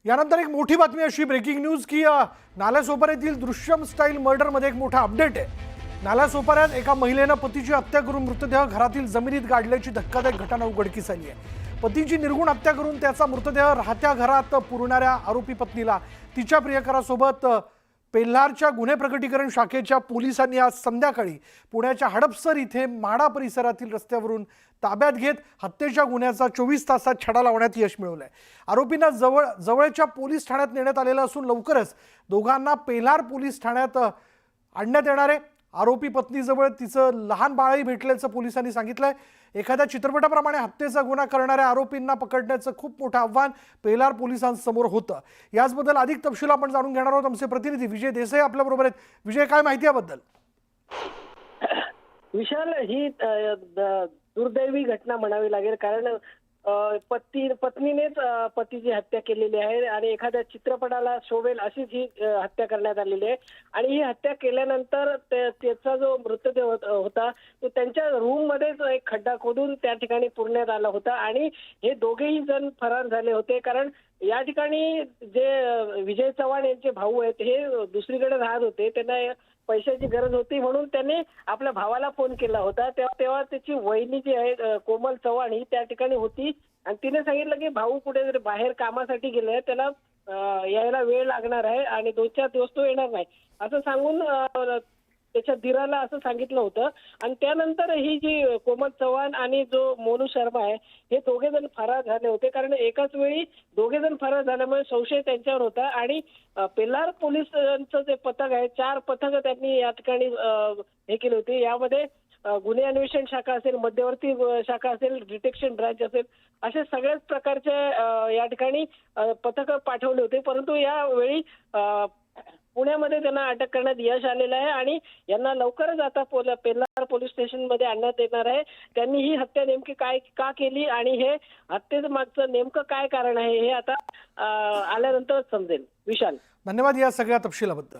यानंतर एक मोठी बातमी अशी ब्रेकिंग न्यूज की नालासोपाऱ्यातील दृश्यम स्टाईल मर्डर मध्ये एक मोठा अपडेट आहे। नालासोपाऱ्यात एका महिलेने पतीची हत्या करून मृतदेह घरातील जमिनीत गाडल्याची धक्कादायक घटना उघडकीस आली आहे। पतीची निर्गुण हत्या करून त्याचा मृतदेह राहत्या घरात पुरणाऱ्या आरोपी पत्नीला तिच्या प्रियकरासोबत पेल्हारच्या गुन्हे प्रकटीकरण शाखेच्या पोलिसांनी आज संध्याकाळी पुण्याच्या हडपसर इथे माडा परिसरातील रस्त्यावरून ताब्यात घेत हत्येच्या गुन्ह्याचा 24 तासात छडा लावण्यात यश मिळवलंय। आरोपींना जवळच्या पोलीस ठाण्यात नेण्यात आलेलं असून लवकरच दोघांना पेल्हार पोलीस ठाण्यात आणण्यात येणार आहे। आरोपी पत्नीजवळ तिचं लहान बाळही भेटल्याचं पोलिसांनी सांगितलंय। एखाद्या चित्रपटाप्रमाणे हत्येचा गुन्हा करणाऱ्या आरोपींना पकडण्याचं खूप मोठं आव्हान पेल्हार पोलिसांसमोर होतं। याचबद्दल अधिक तपशील आपण जाणून घेणार आहोत। आमचे प्रतिनिधी विजय देसाई आपल्या बरोबर आहेत। विजय, काय माहिती याबद्दल? विशाल, ही दुर्दैवी घटना म्हणावी लागेल, कारण पत्नीनेच पतीची हत्या केलेली आहे आणि एखाद्या चित्रपटाला शोभेल अशीच ही हत्या करण्यात आलेली आहे। आणि ही हत्या केल्यानंतर त्याचा जो मृतदेह होता तो त्यांच्या रूम मध्येच एक खड्डा खोदून त्या ठिकाणी पुरण्यात आला होता आणि हे दोघेही जण फरार झाले होते। कारण या ठिकाणी जे विजय चव्हाण यांचे भाऊ आहेत हे दुसरीकडे राहत होते, त्यांना पैशाची गरज होती म्हणून त्यांनी आपल्या भावाला फोन केला होता। तेव्हा त्याची वहिनी जी आहे कोमल चव्हाण ही त्या ठिकाणी होती आणि तिने सांगितलं की भाऊ कुठेतरी बाहेर कामासाठी गेले, त्याला यायला वेळ लागणार आहे आणि 2-4 दिवस तो येणार नाही असं सांगून त्याच्या धीराला असं सांगितलं होतं। आणि त्यानंतर ही जी कोमल चव्हाण आणि जो मोनू शर्मा आहे हे दोघे जण फरार झाले होते, कारण एकाच वेळी दोघे जण फरार झाल्यामुळे संशय त्यांच्यावर होता। आणि पेल्हार पोलिसांचं जे पथक आहे 4 पथकं त्यांनी या ठिकाणी हे केले होते। यामध्ये गुन्हे अन्वेषण शाखा असेल, मध्यवर्ती शाखा असेल, डिटेक्शन ब्रांच असेल, असे सगळ्याच प्रकारचे या ठिकाणी पथकं पाठवले होते। परंतु यावेळी पुण्यामध्ये त्यांना अटक करण्यात यश आलेलं आहे आणि यांना लवकरच आता पेल्हार पोलीस स्टेशनमध्ये आणण्यात येणार आहे। त्यांनी ही हत्या नेमकी का केली आणि हे हत्येचं मागचं नेमकं काय कारण आहे हे आता आल्यानंतर समजेल। विशाल, धन्यवाद या सगळ्या तपशिलाबद्दल।